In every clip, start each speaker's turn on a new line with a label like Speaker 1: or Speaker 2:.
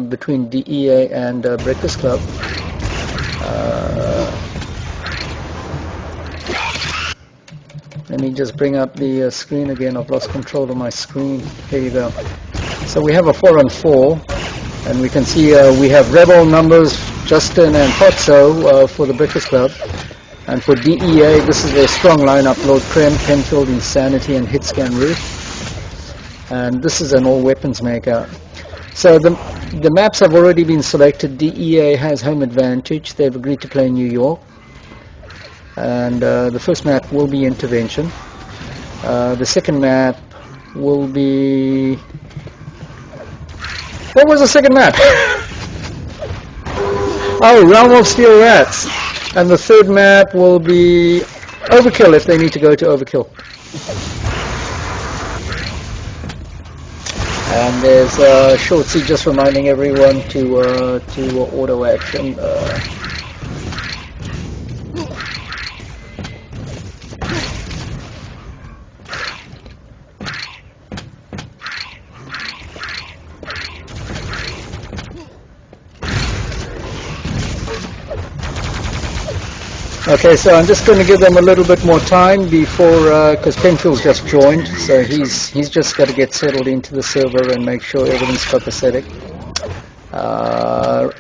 Speaker 1: between DEA and Breakfast Club. Let me just bring up the screen again. I've lost control of my screen. Here you go. So we have a 4-on-4, and we can see we have Rebel, Numbers, Justin, and Potso for the Breakfast Club. And for DEA, this is a strong lineup: Lord Krem, Penfield, Insanity, and Hitscan Ruth. And this is an all-weapons makeout. So the maps have already been selected. DEA has home advantage. They've agreed to play New York. And the first map will be Intervention. The second map will be... What was the second map? Oh, Realm of Steel Rats. And the third map will be Overkill, if they need to go to Overkill. And there's Shortsy just reminding everyone to auto action. Okay, so I'm just going to give them a little bit more time before, because Penfield's just joined, so he's just got to get settled into the server and make sure everything's copacetic.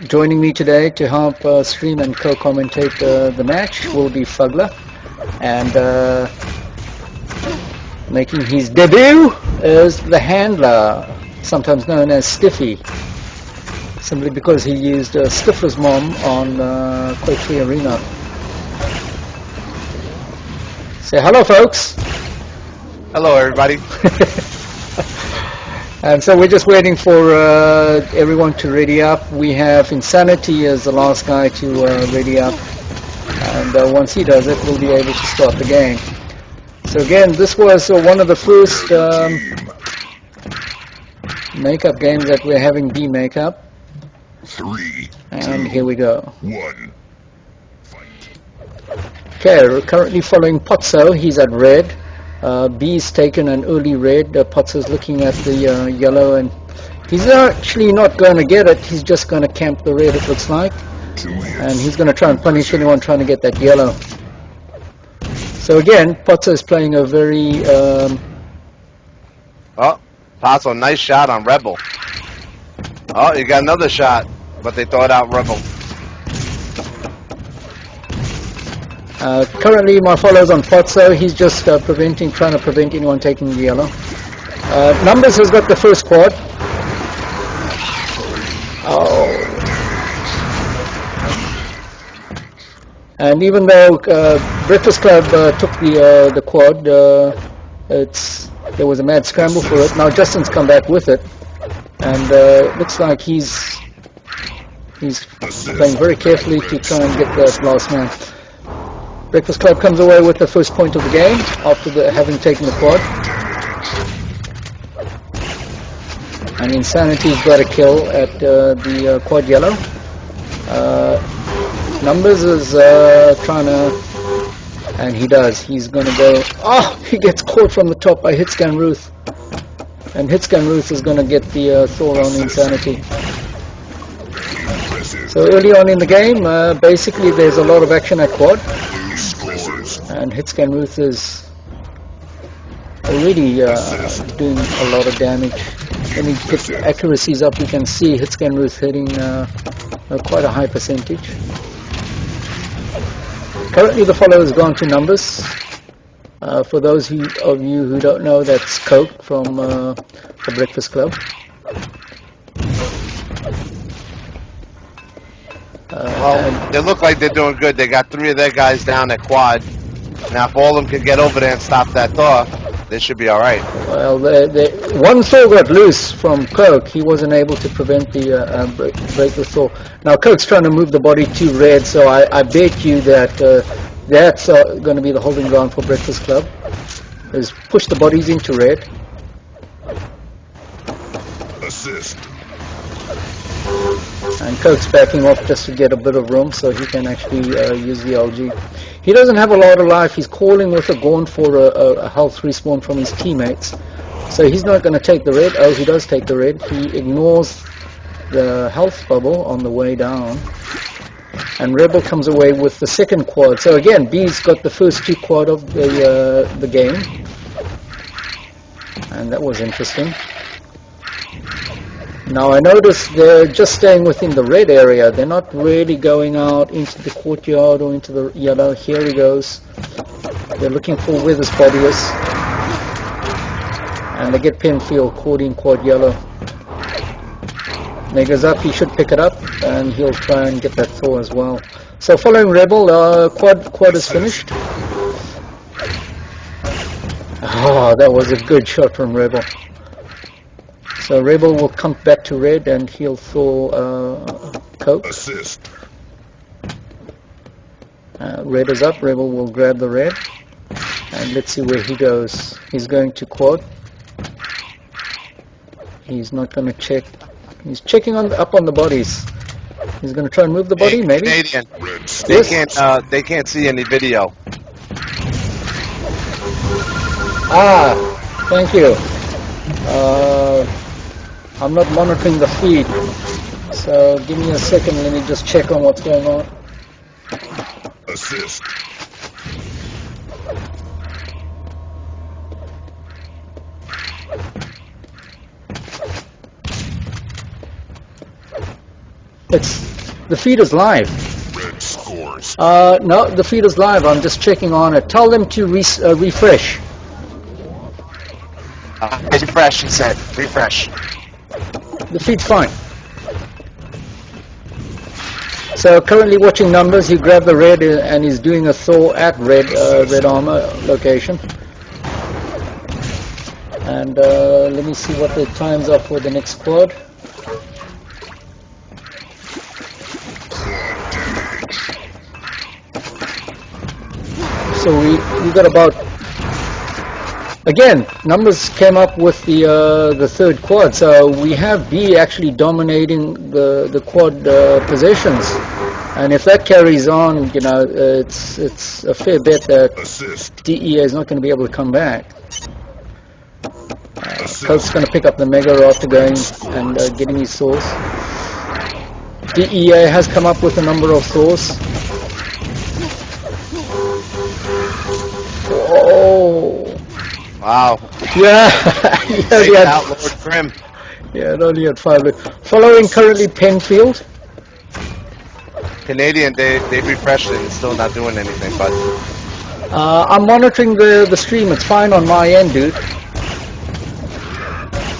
Speaker 1: Joining me today to help stream and co-commentate the match will be Fugler, and making his debut is the Handler, sometimes known as Stiffy, simply because he used Stifler's mom on Quake 3 Arena. Say hello, folks.
Speaker 2: Hello, everybody.
Speaker 1: And so we're just waiting for everyone to ready up. We have Insanity as the last guy to ready up, and once he does it, we'll be able to start the game. So again, this was one of the first makeup games that we're having B makeup.
Speaker 3: 3,
Speaker 1: and
Speaker 3: 2,
Speaker 1: here we go.
Speaker 3: 1.
Speaker 1: Okay, we're currently following Potso. He's at red. B's taken an early red. Potso's looking at the yellow, and he's actually not going to get it. He's just going to camp the red, it looks like. And he's going to try and punish anyone trying to get that yellow. So again, Potso is playing a very...
Speaker 2: Oh, Potso, nice shot on Rebel. Oh, you got another shot, but they thought out Rebel.
Speaker 1: Currently, my follow's on Potso. He's just trying to prevent anyone taking the yellow. Numbers has got the first quad. Oh. And even though Breakfast Club took the quad, there was a mad scramble for it. Now Justin's come back with it, and it looks like he's playing very carefully to try and get that last man. Breakfast Club comes away with the first point of the game after having taken the quad. And Insanity's got a kill at the quad yellow. Numbers is trying to, and he does. He's going to go. Oh, he gets caught from the top by Hitscan Ruth. And Hitscan Ruth is going to get the Thor on Insanity. So early on in the game, basically there's a lot of action at quad. And Hitscan Ruth is already doing a lot of damage. When he gets accuracies up, you can see Hitscan Ruth hitting quite a high percentage. Currently the follow has gone to Numbers. For those of you who don't know, that's Coke from the Breakfast Club.
Speaker 2: Well, they look like they're doing good. They got 3 of their guys down at quad. Now, if all of them can get over there and stop that Thor, they should be all right. Well,
Speaker 1: one Thor got loose from Coke. He wasn't able to prevent the break the Thor. Now, Coke's trying to move the body to red, so I bet you that that's going to be the holding ground for Breakfast Club, is push the bodies into red.
Speaker 3: Assist.
Speaker 1: And Coke's backing off just to get a bit of room so he can actually use the LG. He doesn't have a lot of life. He's calling with a Gaunt for a health respawn from his teammates. So he's not going to take the red. Oh, he does take the red. He ignores the health bubble on the way down. And Rebel comes away with the second quad. So again, B's got the first 2 quad of the game. And that was interesting. Now I notice they're just staying within the red area. They're not really going out into the courtyard or into the yellow. Here he goes. They're looking for where this body is. And they get Penfield caught in quad yellow. When he goes up, he should pick it up, and he'll try and get that Thor as well. So following Rebel, quad is finished. Oh, that was a good shot from Rebel. So Rebel will come back to red, and he'll throw Coke.
Speaker 3: Assist.
Speaker 1: Red is up, Rebel will grab the red. And let's see where he goes. He's going to quad. He's not going to check. He's checking up on the bodies. He's going to try and move the body, maybe?
Speaker 2: Canadian.
Speaker 1: Yes.
Speaker 2: They can't see any video.
Speaker 1: Thank you. I'm not monitoring the feed. So give me a second, let me just check on what's going on.
Speaker 3: Assist.
Speaker 1: The feed is live.
Speaker 3: Red scores.
Speaker 1: No, the feed is live. I'm just checking on it. Tell them to refresh.
Speaker 2: Refresh, he said. Refresh.
Speaker 1: The feed's fine. So currently watching numbers, he grabbed the red and he's doing a Thor at red armor location. And let me see what the times are for the next quad. So we got about, again, numbers came up with the third quad. So we have B actually dominating the quad possessions, and if that carries on, you know, it's a fair bet that DEA is not going to be able to come back. Coke's going to pick up the Mega after going and getting his source. DEA has come up with a number of Thors. Oh!
Speaker 2: Wow.
Speaker 1: Yeah!
Speaker 2: Take out Lord Grim.
Speaker 1: Yeah, it only had 5. Following currently Penfield.
Speaker 2: Canadian, they refreshed it and still not doing anything, but
Speaker 1: I'm monitoring the stream. It's fine on my end, dude.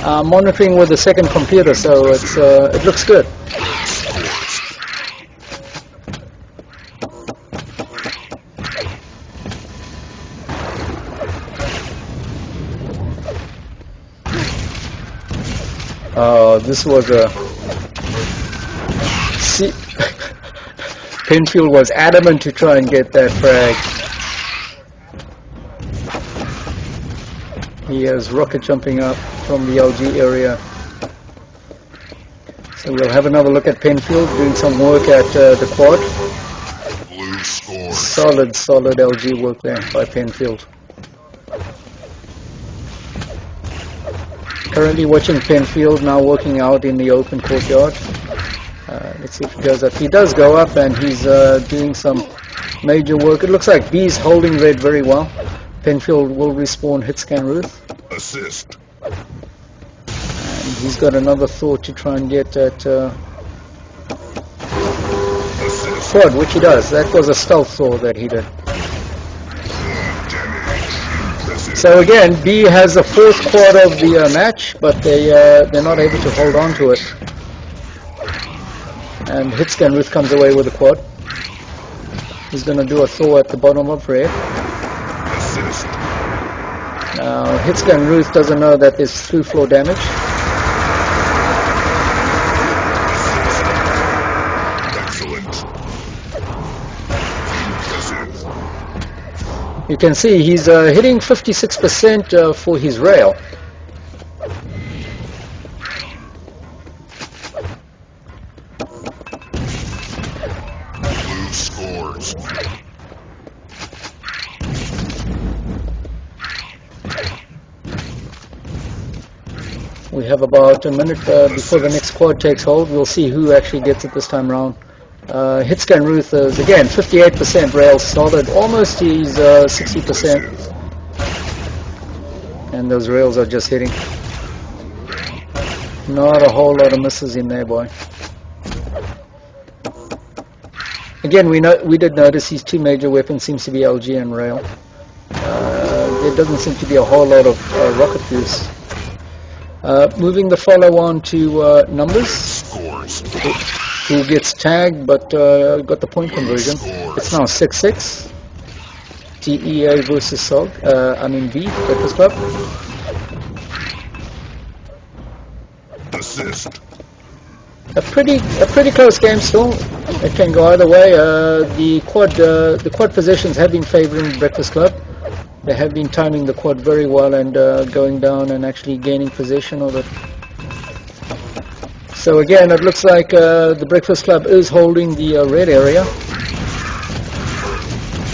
Speaker 1: I'm monitoring with the second computer, so it looks good. This was a... See, Penfield was adamant to try and get that frag. He has rocket jumping up from the LG area. So we'll have another look at Penfield doing some work at the quad.
Speaker 3: Blue score.
Speaker 1: Solid LG work there by Penfield. Currently watching Penfield now working out in the open courtyard. Let's see if he goes up. He does go up and he's doing some major work. It looks like B's holding red very well. Penfield will respawn hit scan Ruth.
Speaker 3: Assist.
Speaker 1: And he's got another thought to try and get at quad, which he does. That was a stealth thought that he did. So again, B has the fourth quad of the match, but they're not able to hold on to it. And Hitscan Ruth comes away with a quad. He's going to do a Thor at the bottom of red. Now Hitscan Ruth doesn't know that there's through floor damage. You can see he's hitting 56% for his rail.
Speaker 3: Blue scores.
Speaker 1: We have about a minute before the next quad takes hold. We'll see who actually gets it this time around. Hitscan Ruth is again 58% rail solid, almost his 60%. And those rails are just hitting. Not a whole lot of misses in there, boy. Again, we did notice his two major weapons seems to be LG and rail. There doesn't seem to be a whole lot of rocket boost. Moving the follow on to numbers. Who gets tagged but got the point conversion. It's now 6-6. DEA versus SOG. B, Breakfast Club.
Speaker 3: Assist.
Speaker 1: A pretty close game still. It can go either way. The quad positions have been favoring Breakfast Club. They have been timing the quad very well and going down and actually gaining possession of it. So again, it looks like the Breakfast Club is holding the red area,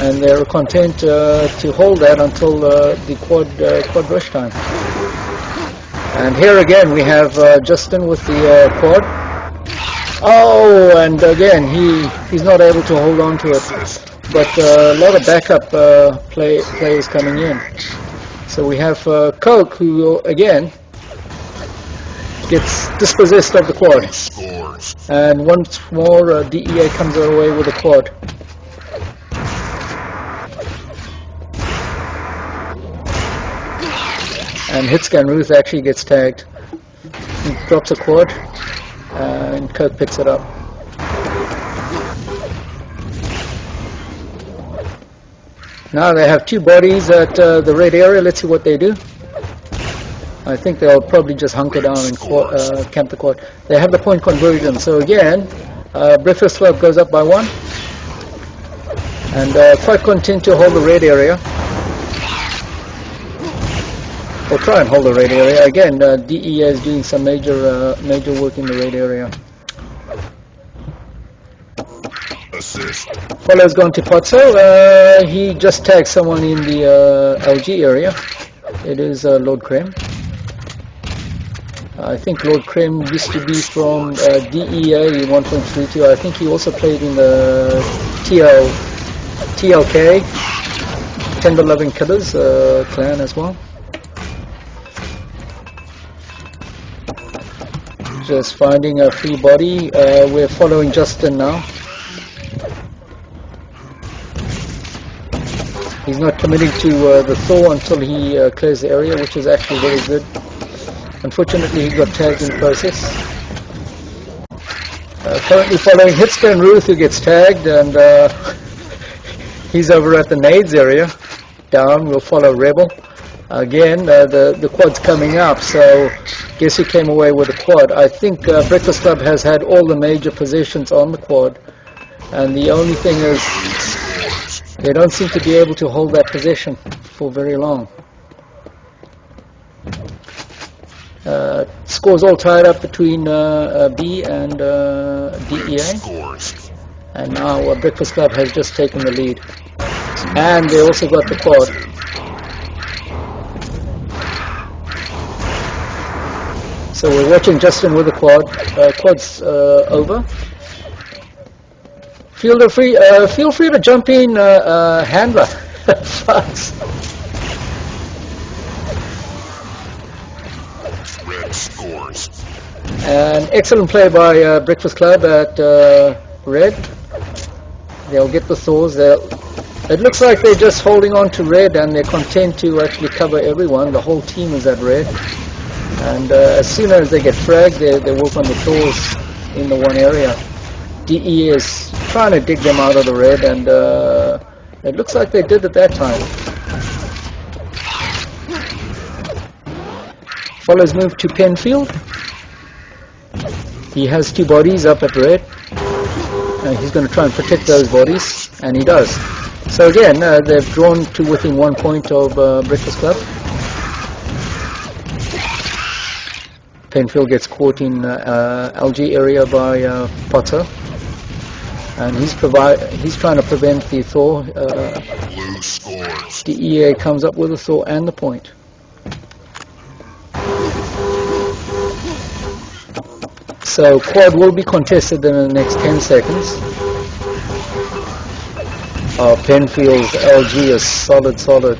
Speaker 1: and they're content to hold that until the quad rush time. And here again we have Justin with the quad. Oh, and again he's not able to hold on to it, but a lot of backup players coming in. So we have Coke, who again gets dispossessed of the quad, and once more DEA comes away with a quad. And Hitscan Ruth actually gets tagged. He drops a quad, and Coke picks it up. Now they have two bodies at the red area. Let's see what they do. I think they'll probably just hunker down and camp the quad. They have the point conversion. So again, Breakfast Club goes up by 1. And quite content to hold the red area. Or try and hold the red area. Again, DEA is doing some major work in the red area.
Speaker 3: Assist.
Speaker 1: Follow's gone to Potso. He just tagged someone in the LG area. It is Lord Krem. I think Lord Krem used to be from DEA 1.32. I think he also played in the TLK, Tender Loving Killers clan as well. Just finding a free body. We're following Justin now. He's not committing to the Thor until he clears the area, which is actually very good. Unfortunately, he got tagged in the process. Currently following Hitscan Ruth, who gets tagged, and he's over at the nades area. Down, we'll follow Rebel. Again, the quad's coming up, so guess who came away with the quad? I think Breakfast Club has had all the major positions on the quad, and the only thing is they don't seem to be able to hold that position for very long. Scores all tied up between B and DEA, and now Breakfast Club has just taken the lead, and they also got the quad. So we're watching Justin with the quad. Quad's over. Feel free to jump in, handler.
Speaker 3: Red scores.
Speaker 1: An excellent play by Breakfast Club at red. They'll get the Thors. It looks like they're just holding on to red, and they're content to actually cover everyone. The whole team is at red. And as soon as they get fragged, they work on the Thors in the one area. DE is trying to dig them out of the red, and it looks like they did at that time. Follows move to Penfield. He has two bodies up at red. He's going to try and protect those bodies, and he does. So again, they've drawn to within 1 point of Breakfast Club. Penfield gets caught in LG area by Potter, and he's trying to prevent the Thor.
Speaker 3: Blue scores.
Speaker 1: DEA comes up with the Thor and the point. So quad will be contested in the next 10 seconds. Penfield's LG is solid.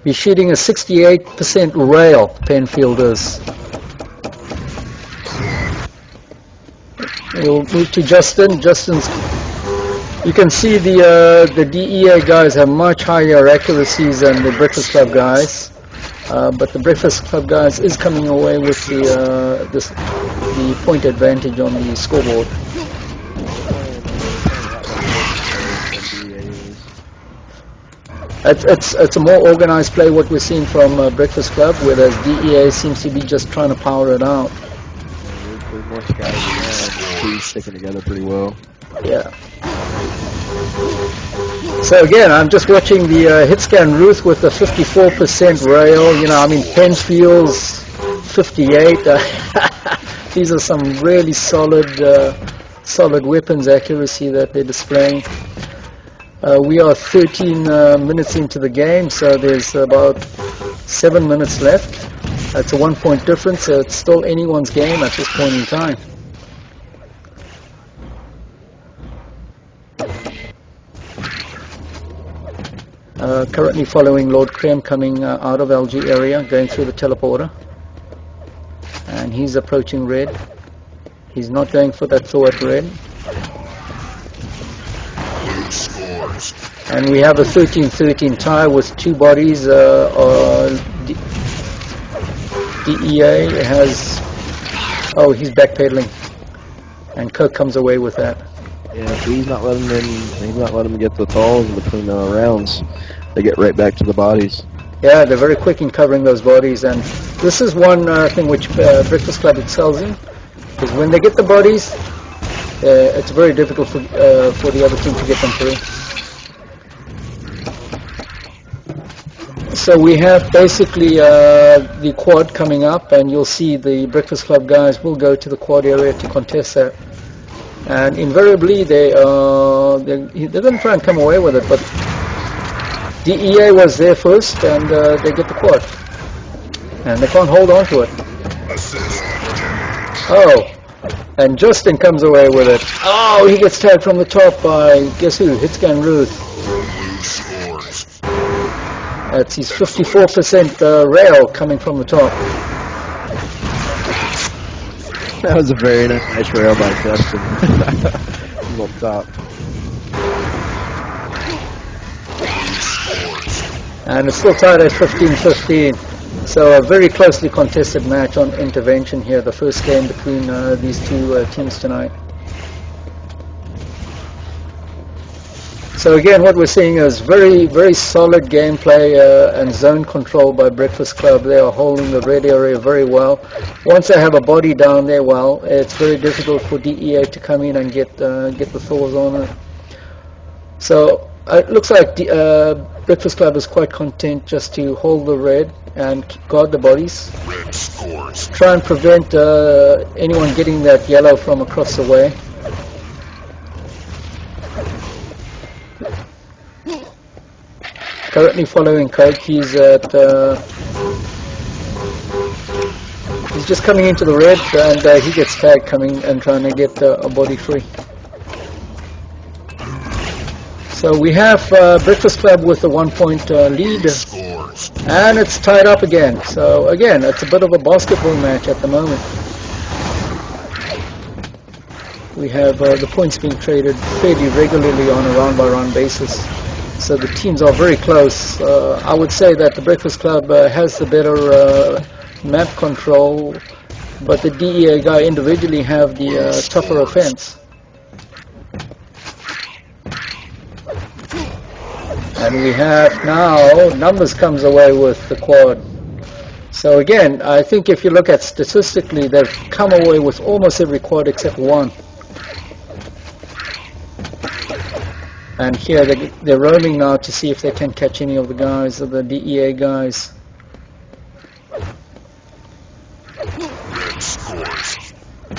Speaker 1: He's shooting a 68% rail, Penfield is. We'll move to Justin. Justin's, you can see the DEA guys have much higher accuracies than the Breakfast Club guys. But the Breakfast Club guys is coming away with the point advantage on the scoreboard. It's a more organized play what we're seeing from Breakfast Club, whereas DEA seems to be just trying to power it out.
Speaker 4: There's more scouting around, teams sticking together pretty well.
Speaker 1: Yeah. So again, I'm just watching the hit scan Ruth with the 54% rail. You know, I mean, Penfield's 58. These are some really solid weapons accuracy that they're displaying. We are 13 minutes into the game, so there's about 7 minutes left. It's a 1 point difference, so it's still anyone's game at this point in time. Currently following Lord Krem coming out of LG area, going through the teleporter. And he's approaching red. He's not going for that throw at red.
Speaker 3: Blue scores.
Speaker 1: And we have a 13-13 tie with two bodies. DEA has... Oh, he's backpedaling. And Kirk comes away with that.
Speaker 4: Yeah, if he's not letting them get the thalls in between the rounds. They get right back to the bodies.
Speaker 1: Yeah, they're very quick in covering those bodies, and this is one thing which Breakfast Club excels in, because when they get the bodies, it's very difficult for the other team to get them through. So we have basically the quad coming up, and you'll see the Breakfast Club guys will go to the quad area to contest that. And invariably, they're going to try and come away with it, but DEA was there first, and they get the quad. And they can't hold on to it. Oh, and Justin comes away with it. Oh, he gets tagged from the top by, guess who? Hitscan Ruth. That's his 54% rail coming from the top.
Speaker 4: That was a very nice rail by Justin. Up top.
Speaker 1: And it's still tied at 15-15. So a very closely contested match on intervention here, the first game between these two teams tonight. So again, what we're seeing is very, very solid gameplay and zone control by Breakfast Club. They are holding the red area very well. Once they have a body down there, well, it's very difficult for DEA to come in and get the Thors on it. So it looks like Breakfast Club is quite content just to hold the red and guard the bodies.
Speaker 3: Red scores.
Speaker 1: Try and prevent anyone getting that yellow from across the way. Currently following Coke, he's just coming into the red, and he gets tagged coming and trying to get a body free. So we have Breakfast Club with a 1 point lead, and it's tied up again. So again, it's a bit of a basketball match at the moment. We have the points being traded fairly regularly on a round-by-round basis. So the teams are very close. I would say that the Breakfast Club has the better map control, but the DEA guy individually have the tougher offense. And we have now, Numbers comes away with the quad. So again, I think if you look at statistically, they've come away with almost every quad except one. And here they're roaming now to see if they can catch any of the guys, of the DEA guys.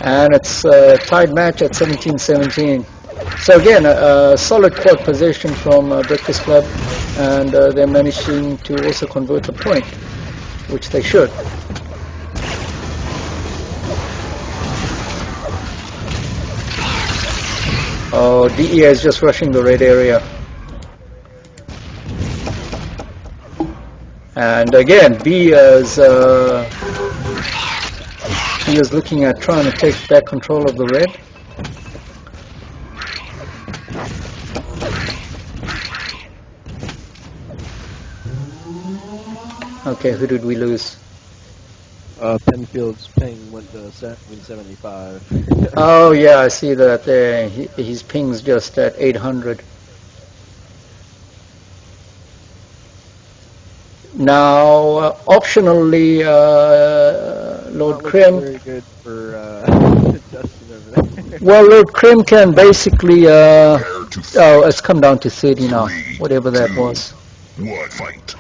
Speaker 1: And it's a tied match at 17-17. So again, a solid quad possession from Breakfast Club, and they're managing to also convert the point, which they should. Oh, DEA is just rushing the red area. And again, B is he is looking at trying to take back control of the red. Okay, who did we lose?
Speaker 4: Penfield's ping went to 775.
Speaker 1: Oh yeah, I see that there. His ping's just at 800. Now, optionally, Lord Krim.
Speaker 4: Very good for Justin over there.
Speaker 1: Well, Lord Krim can basically. Oh, it's come down to 30 now. Whatever that was.
Speaker 3: What fight?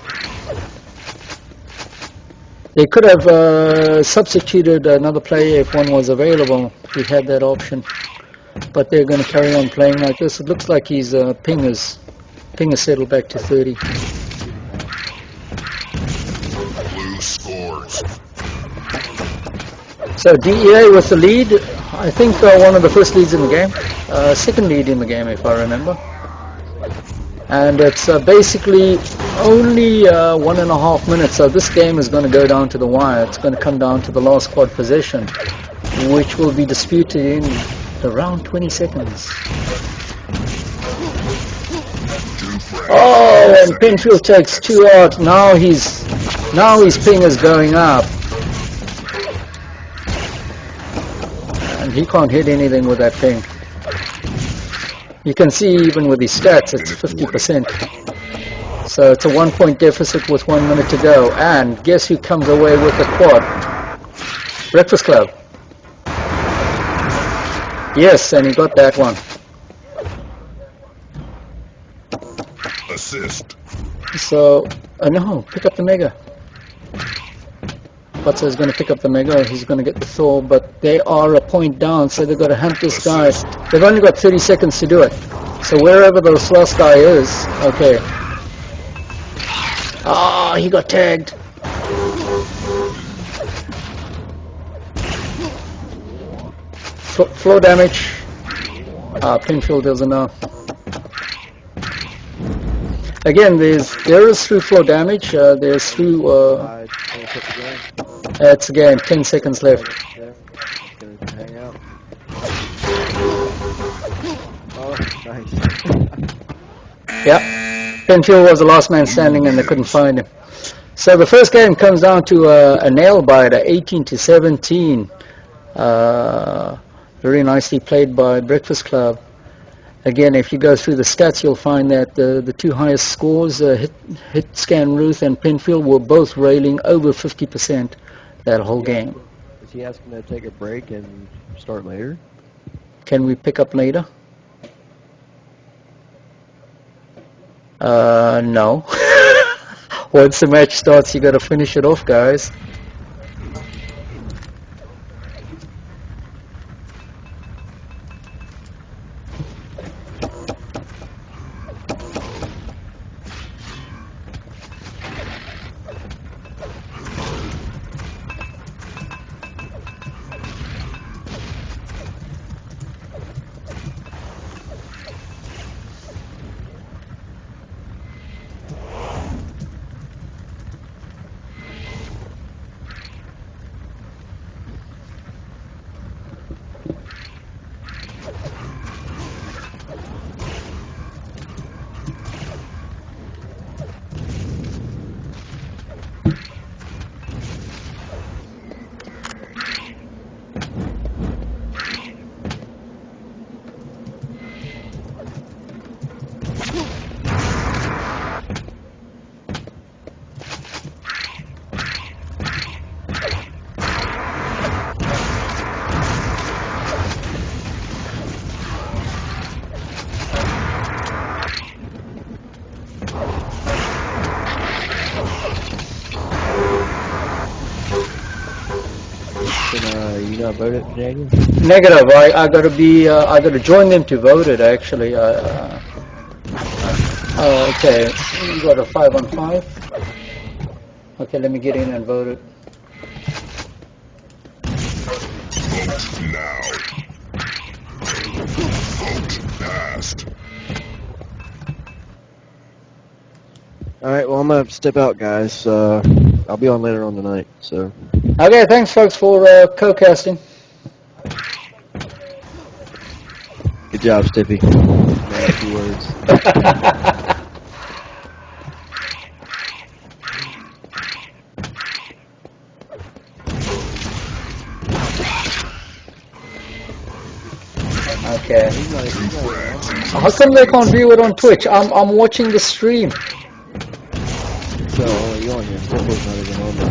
Speaker 1: They could have substituted another player if one was available. We had that option, but they're going to carry on playing like this. It looks like his ping is settled back to 30.
Speaker 3: Blue scores.
Speaker 1: So DEA with the lead. I think one of the first leads in the game, second lead in the game if I remember. And it's basically only 1.5 minutes, so this game is going to go down to the wire. It's going to come down to the last quad possession, which will be disputed in around 20 seconds. Oh, and Penfield takes 2 out. Now his ping is going up, and he can't hit anything with that ping. You can see even with his stats, it's 50%. So it's a 1-point deficit with 1 minute to go. And guess who comes away with the quad? Breakfast Club. Yes, and he got that one.
Speaker 3: Assist.
Speaker 1: So, no, pick up the Mega. Butzer is going to pick up the Mega. He's going to get the Thor, but they are a point down, so they've got to hunt this guy. They've only got 30 seconds to do it. So wherever the last guy is, okay. Ah, he got tagged. Floor damage. Penfield doesn't know. Again, there is through floor damage. There's through. It's again 10 seconds left.
Speaker 4: Hang out. Oh, nice.
Speaker 1: Yeah, Penfield was the last man standing, and they couldn't find him. So the first game comes down to a nail biter, 18-17. Very nicely played by Breakfast Club. Again, if you go through the stats, you'll find that the two highest scores, Hit Scan Ruth and Penfield, were both railing over 50% that whole game.
Speaker 4: Is he asking to take a break and start later?
Speaker 1: Can we pick up later? No. Once the match starts, you got to finish it off, guys.
Speaker 4: You not vote it, Canadian?
Speaker 1: Negative. I got to be. I got to join them to vote it. Actually. Okay. You got a 5-on-5. Okay, let me get in and vote it.
Speaker 3: Vote now. Vote
Speaker 4: All right, well, I'm going to step out, guys. I'll be on later on tonight, so.
Speaker 1: Okay, thanks, folks, for co-casting.
Speaker 4: Good job, Stippy. Man, a few words.
Speaker 1: Okay. How come they can't view it on Twitch? I'm watching the stream.
Speaker 4: So, you on here? Stippy's not even on there.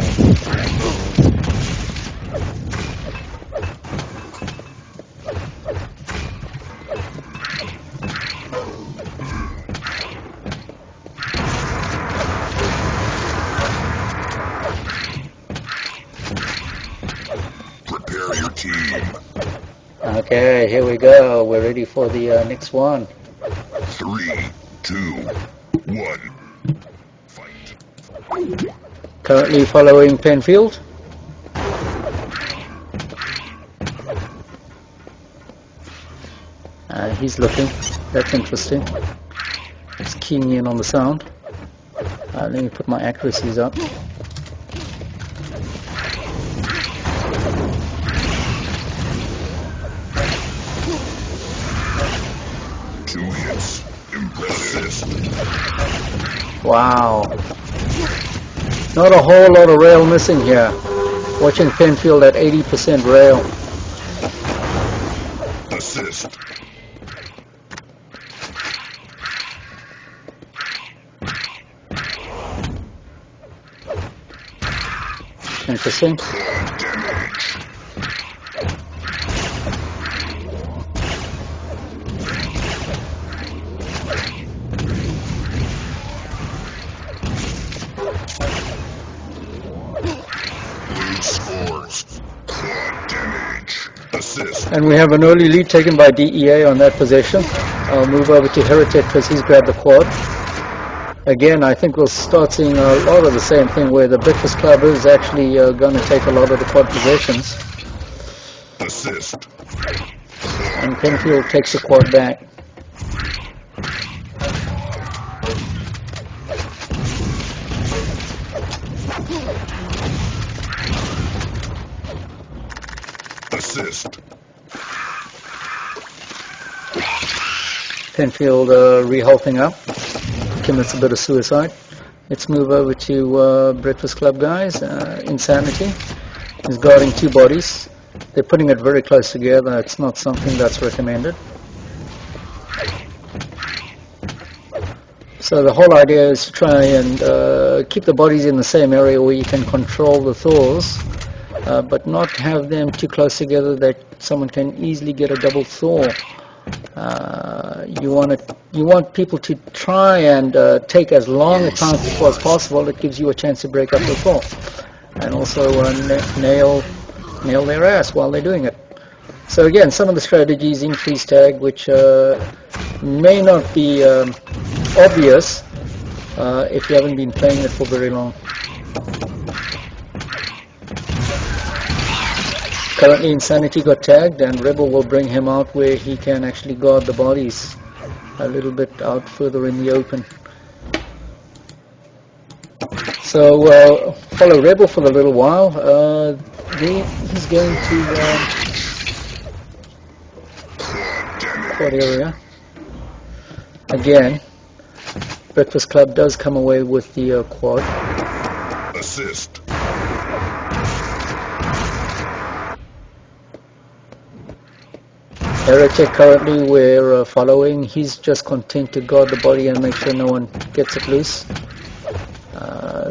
Speaker 3: Prepare your team.
Speaker 1: Okay, here we go. We're ready for the next one.
Speaker 3: 3, 2, 1. Fight.
Speaker 1: Currently following Penfield. He's looking. That's interesting. He's keying in on the sound. Let me put my accuracies up.
Speaker 3: 2 hits. Impressive.
Speaker 1: Wow. Not a whole lot of rail missing here. Watching Penfield at 80% rail.
Speaker 3: Assist.
Speaker 1: Interesting.
Speaker 3: Damage. Blue scores. Quad damage. Assist.
Speaker 1: And we have an early lead taken by DEA on that possession. I'll move over to Heretic because he's grabbed the quad. Again, I think we'll start seeing a lot of the same thing where the Breakfast Club is actually going to take a lot of the quad possessions.
Speaker 3: Assist.
Speaker 1: And Penfield takes the quad back.
Speaker 3: Assist.
Speaker 1: Penfield reholting up. Commits a bit of suicide. Let's move over to Breakfast Club guys. Insanity is guarding 2 bodies. They're putting it very close together. It's not something that's recommended. So the whole idea is to try and keep the bodies in the same area where you can control the thaws, but not have them too close together that someone can easily get a double thaw. You want people to try and take as long a time as possible. It gives you a chance to break up the thaw, and also nail their ass while they're doing it. So again, some of the strategies in freeze tag, which may not be obvious if you haven't been playing it for very long. Currently Insanity got tagged, and Rebel will bring him out where he can actually guard the bodies a little bit out further in the open. So follow Rebel for a little while. He's going to quad area. Again, Breakfast Club does come away with the quad.
Speaker 3: Assist.
Speaker 1: Heretic currently we're following. He's just content to guard the body and make sure no one gets it loose.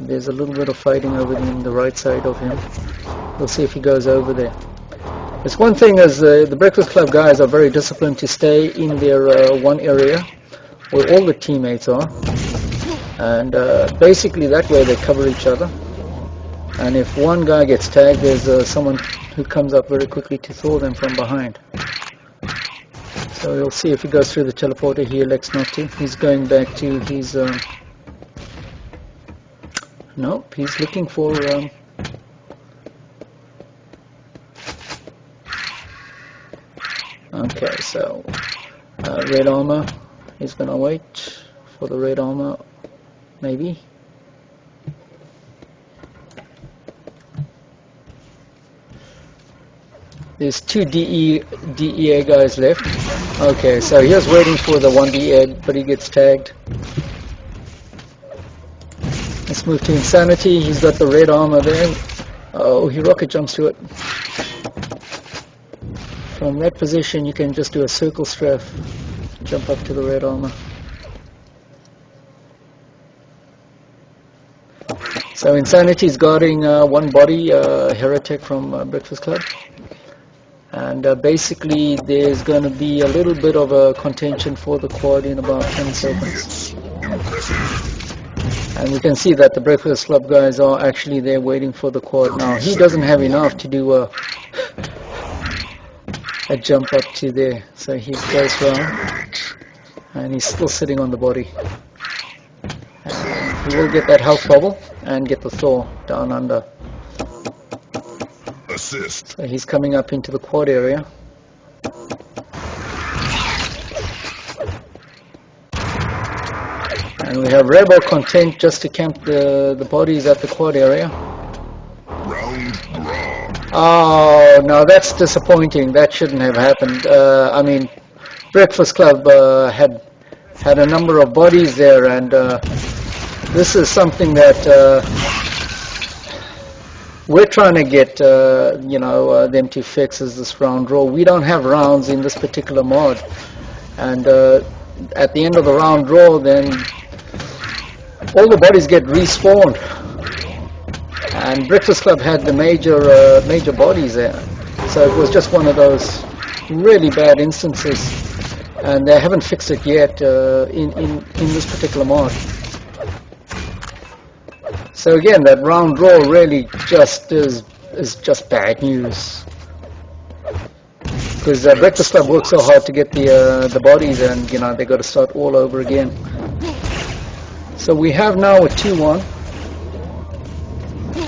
Speaker 1: There's a little bit of fighting over in the right side of him. We'll see if he goes over there. It's one thing is the Breakfast Club guys are very disciplined to stay in their one area where all the teammates are, and basically that way they cover each other. And if one guy gets tagged, there's someone who comes up very quickly to thaw them from behind. So we'll see if he goes through the teleporter. He elects not to. He's going back to his... nope, he's looking for... okay, so red armor. He's going to wait for the red armor, maybe. There's two DEA guys left. Okay, so here's waiting for the one DEA, but he gets tagged. Let's move to Insanity. He's got the red armor there. Oh, he rocket jumps to it. From that position, you can just do a circle strafe. Jump up to the red armor. So Insanity is guarding one body, Heretic from Breakfast Club. And basically, there's going to be a little bit of a contention for the quad in about 10 seconds. And we can see that the Breakfast Club guys are actually there waiting for the quad. Now, he doesn't have enough to do a jump up to there. So he goes around, and he's still sitting on the body. And he will get that health bubble and get the Thor down under.
Speaker 3: Assist.
Speaker 1: So he's coming up into the quad area. And we have Rebel content just to camp the bodies at the quad area.
Speaker 3: Round draw.
Speaker 1: Oh, no, that's disappointing. That shouldn't have happened. I mean, Breakfast Club had a number of bodies there, and this is something that we're trying to get, them to fix is this round draw. We don't have rounds in this particular mod, and at the end of the round draw, then all the bodies get respawned. And Breakfast Club had the major bodies there, so it was just one of those really bad instances, and they haven't fixed it yet in this particular mod. So again, that round draw really just is just bad news, because Breakfast Club worked so hard to get the bodies, and they got to start all over again. So we have now a 2-1.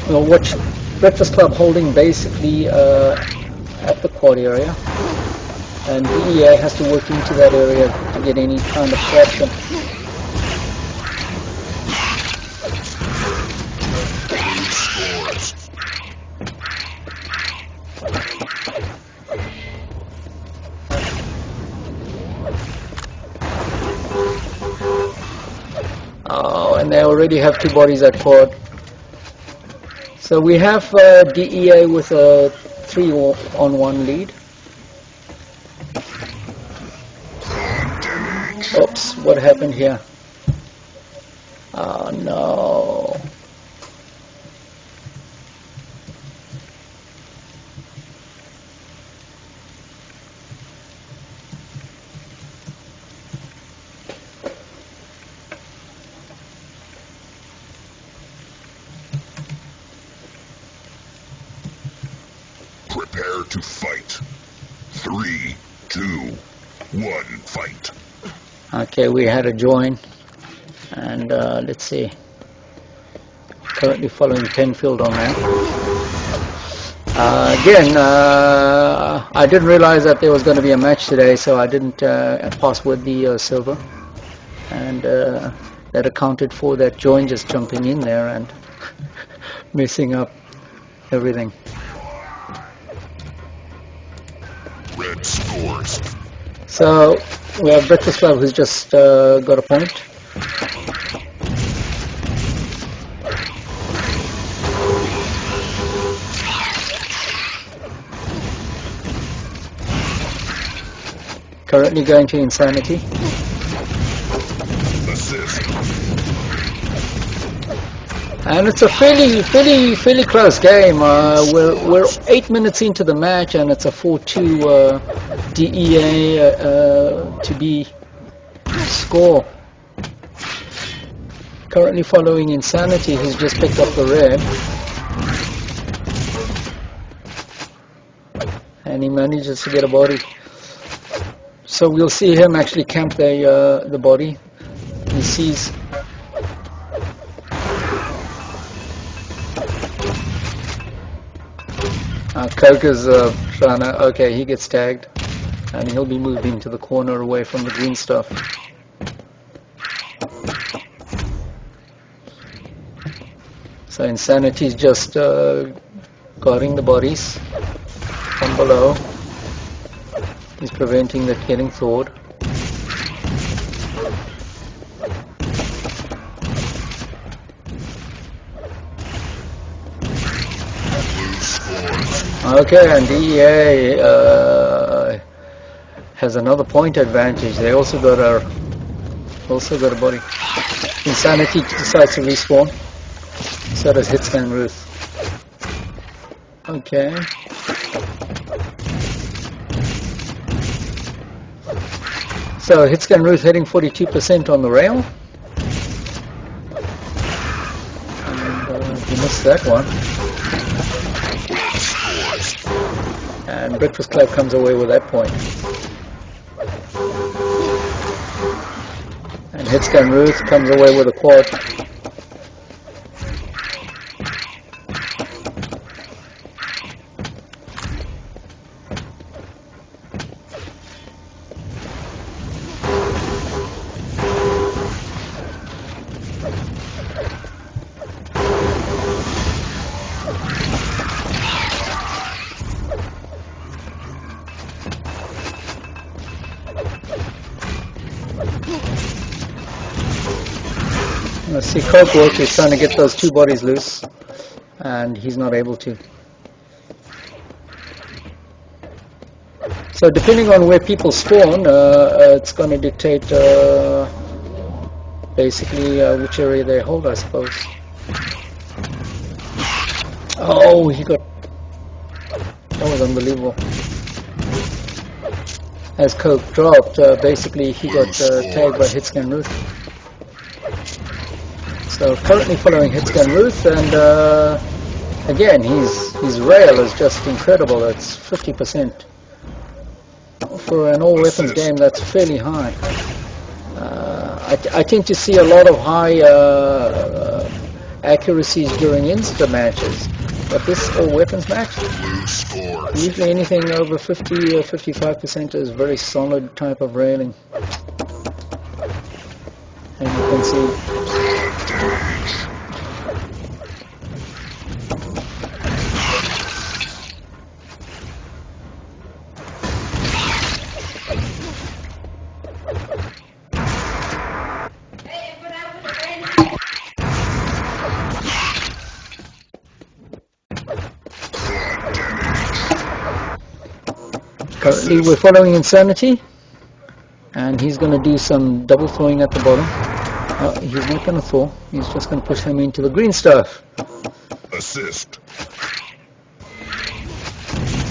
Speaker 1: We'll watch Breakfast Club holding basically at the quad area, and DEA has to work into that area to get any kind of traction. Oh, and they already have two bodies at quad. So we have DEA with a 3-on-1 lead. Oops, what happened here? Oh no.
Speaker 3: Prepare to fight. 3, 2, 1, fight.
Speaker 1: Okay, we had a join, and let's see. Currently following Penfield on that. Again, I didn't realize that there was going to be a match today, so I didn't password the server, and that accounted for that join just jumping in there and messing up everything.
Speaker 3: Red scores.
Speaker 1: So we have Breakfast Club who's just got a point. Currently going to Insanity.
Speaker 3: Assist.
Speaker 1: And it's a fairly close game. We're 8 minutes into the match, and it's a 4-2 DEA to be score. Currently following Insanity, who's just picked up the red, and he manages to get a body. So we'll see him actually camp the body. He sees. Coke is trying to, okay, he gets tagged, and he'll be moved into the corner away from the green stuff. So Insanity's just guarding the bodies. from below. He's preventing that getting thawed. Okay, and DEA has another point advantage. They also got a body. Insanity decides to respawn. So does Hitscan Ruth. Okay. So Hitscan Ruth hitting 42% on the rail. And he missed that one. And Breakfast Club comes away with that point. And Hitscan Ruth comes away with a quad. Let's see, Cokework is trying to get those two bodies loose, and he's not able to. So depending on where people spawn, it's going to dictate basically which area they hold, I suppose. Oh, that was unbelievable. As Coke dropped, basically he got tagged by Hitscan Ruth. So currently following Hitscan Ruth, and again, his rail is just incredible. It's 50%. For an all-weapons game, that's fairly high. I tend to see a lot of high accuracies during Insta matches, but this all-weapons match, usually anything over 50 or 55% is very solid type of railing. And you can see currently we're following Insanity, and he's going to do some double throwing at the bottom. He's not going to thaw, he's just going to push him into the green stuff.
Speaker 3: Assist.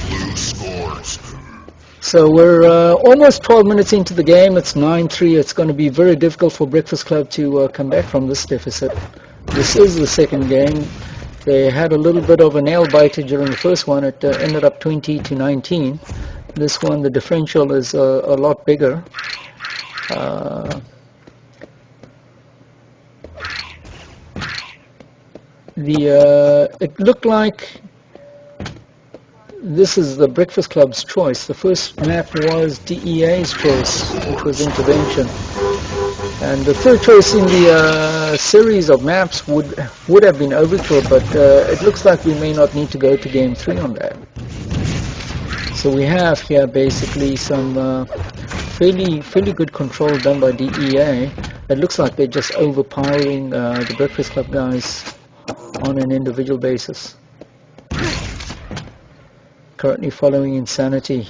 Speaker 3: Blue scores.
Speaker 1: So we're almost 12 minutes into the game. It's 9-3. It's going to be very difficult for Breakfast Club to come back from this deficit. This is the second game. They had a little bit of a nail biter during the first one. It ended up 20-19. This one, the differential is a lot bigger. It looked like this is the Breakfast Club's choice. The first map was DEA's choice, which was intervention. And the third choice in the series of maps would have been Overkill, but it looks like we may not need to go to game 3 on that. So we have here basically some fairly good control done by DEA. It looks like they're just overpowering the Breakfast Club guys on an individual basis. Currently following Insanity.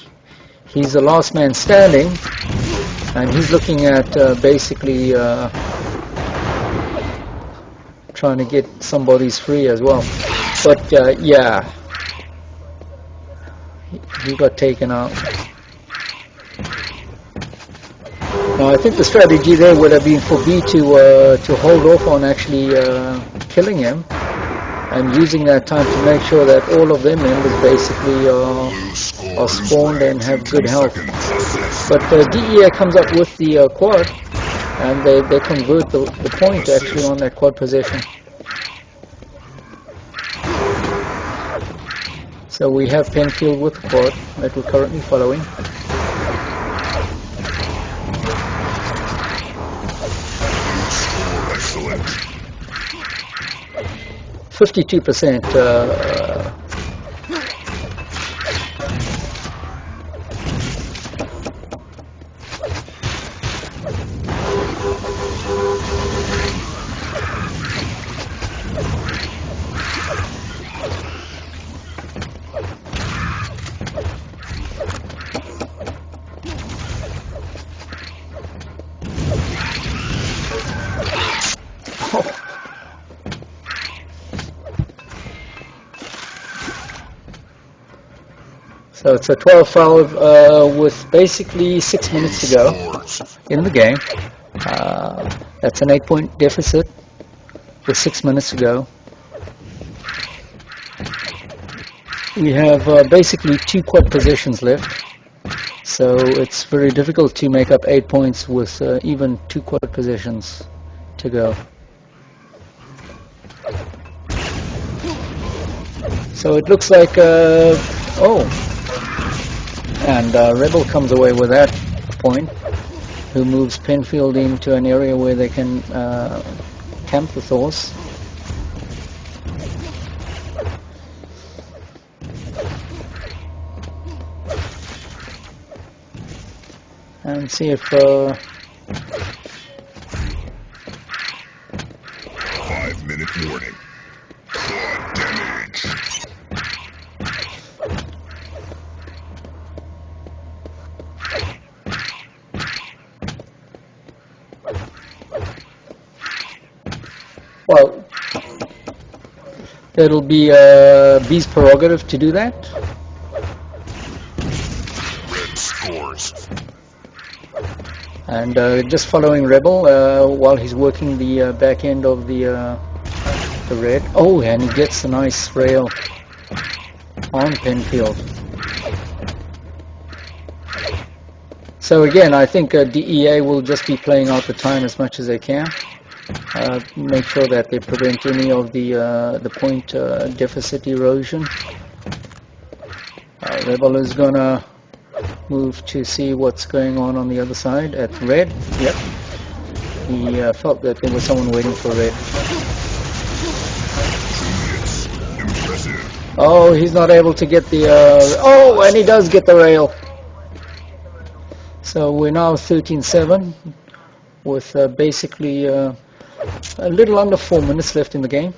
Speaker 1: He's the last man standing, and he's looking at basically trying to get some bodies free as well. But yeah, he got taken out. Now I think the strategy there would have been for B to hold off on actually killing him, and using that time to make sure that all of their members basically are spawned and have good health. But DEA comes up with the quad, and they convert the point actually on that quad possession. So we have Penfield with the quad that we're currently following.
Speaker 3: Excellent.
Speaker 1: 52%. So it's a 12-foul with basically 6 minutes to go in the game. That's an 8-point deficit with 6 minutes to go. We have basically 2 quad possessions left. So it's very difficult to make up 8 points with even 2 quad possessions to go. So it looks like, and Rebel comes away with that point, who moves Penfield into an area where they can camp the Thors. And see if
Speaker 3: 5-minute warning. Quad damage.
Speaker 1: well, it'll be B's prerogative to do that.
Speaker 3: Red scores.
Speaker 1: And just following Rebel while he's working the back end of the red. Oh, and he gets a nice rail on Penfield. So again, I think DEA will just be playing out the time as much as they can. Make sure that they prevent any of the point deficit erosion. Rebel is gonna move to see what's going on the other side at red. Yep, he felt that there was someone waiting for red.
Speaker 3: Impressive.
Speaker 1: Oh, he's not able to get the oh, and he does get the rail. So we're now 13-7 with basically a little under 4 minutes left in the game.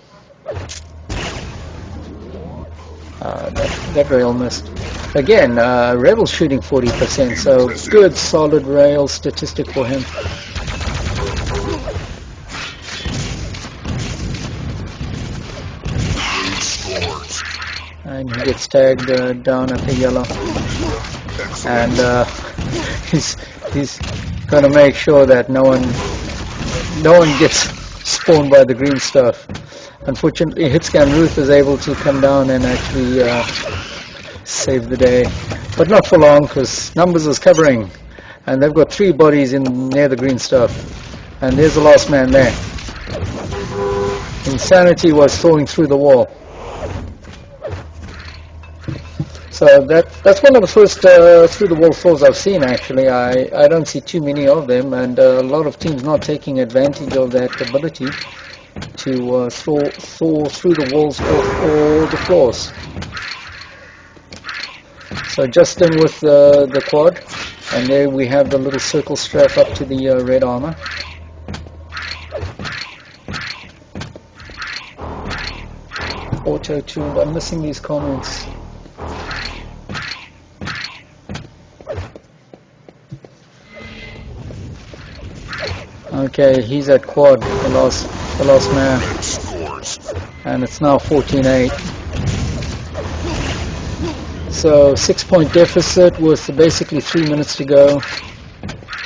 Speaker 1: That rail missed. Again, Rebel's shooting 40%, so good solid rail statistic for him. And he gets tagged down at the yellow. And he's going to make sure that no one gets spawned by the green stuff. Unfortunately, Hitscan Ruth is able to come down and actually save the day, but not for long because Numbers is covering, and they've got 3 bodies in near the green stuff, and there's the last man there. Insanity was throwing through the wall. So that's one of the first through the wall throws I've seen actually. I don't see too many of them, and a lot of teams not taking advantage of that ability to throw through the walls or the floors. So Justin with the quad, and there we have the little circle strap up to the red armor. Auto tuned. I'm missing these comments. Okay, he's at quad, the last man, and it's now 14-8. So 6-point deficit with basically 3 minutes to go.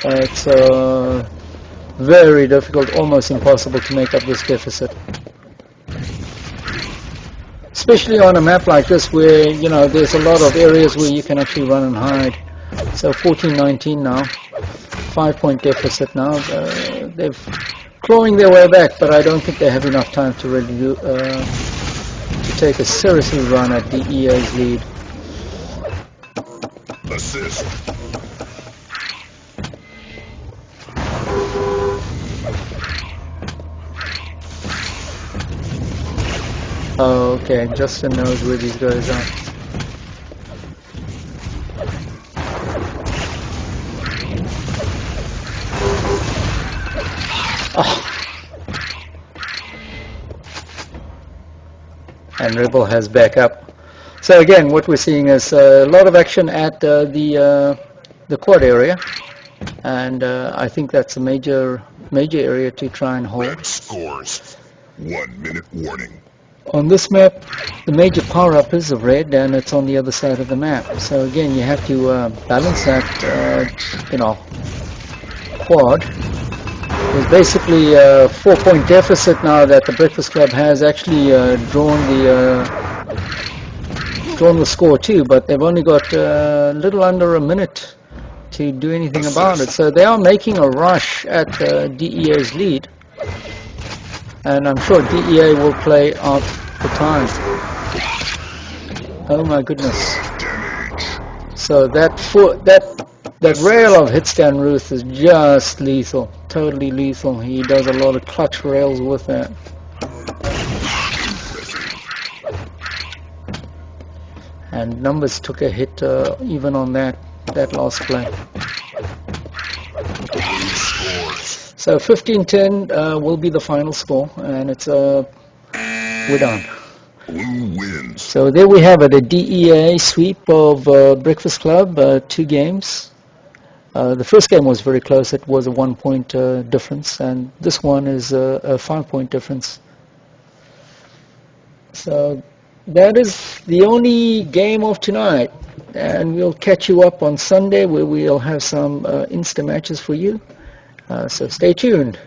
Speaker 1: It's very difficult, almost impossible to make up this deficit. Especially on a map like this where, you know, there's a lot of areas where you can actually run and hide. So 14-19 now. 5-point deficit now. They're clawing their way back, but I don't think they have enough time to really do, to take a serious run at DEA's lead.
Speaker 3: Assist.
Speaker 1: Oh, okay. Justin knows where these guys are. Oh. And Rebel has backup. So again, what we're seeing is a lot of action at the quad area, and I think that's a major area to try and hold.
Speaker 3: Red scores. 1 minute warning.
Speaker 1: On this map, the major power-up is of red, and it's on the other side of the map. So again, you have to balance that, quad. There's basically a 4-point deficit now that the Breakfast Club has actually drawn the score too, but they've only got a little under a minute to do anything about it. So they are making a rush at DEA's lead, and I'm sure DEA will play out the time. Oh my goodness! So that rail of Hitscan Ruth is just lethal, totally lethal. He does a lot of clutch rails with that. And numbers took a hit even on that last play. So 15-10 will be the final score, and it's we're done.
Speaker 3: Blue wins.
Speaker 1: So there we have it, a DEA sweep of Breakfast Club, 2 games. The first game was very close. It was a 1-point difference, and this one is a 5-point difference. So that is the only game of tonight, and we'll catch you up on Sunday where we'll have some Insta matches for you. So stay tuned.